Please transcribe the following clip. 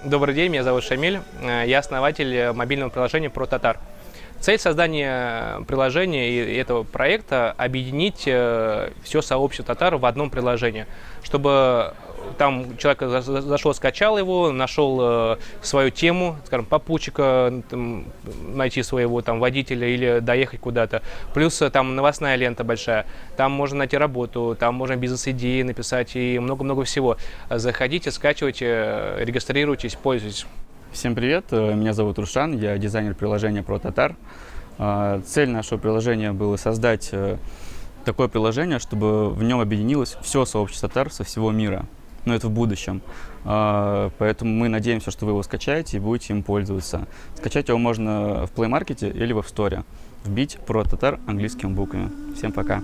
Добрый день, меня зовут Шамиль. Я основатель мобильного приложения ProTatar. Цель создания приложения и этого проекта – объединить все сообщество татар в одном приложении, чтобы там человек зашел, скачал его, нашел свою тему, скажем, попутчика, там, найти своего там водителя или доехать куда-то. Плюс там новостная лента большая, там можно найти работу, там можно бизнес-идеи написать и много-много всего. Заходите, скачивайте, регистрируйтесь, пользуйтесь. Всем привет, меня зовут Рушан, я дизайнер приложения ProTatar. Цель нашего приложения была создать такое приложение, чтобы в нем объединилось все сообщество татар со всего мира. Но это в будущем. Поэтому мы надеемся, что вы его скачаете и будете им пользоваться. Скачать его можно в Play Market или в App Store. Вбить ProTatar английскими буквами. Всем пока!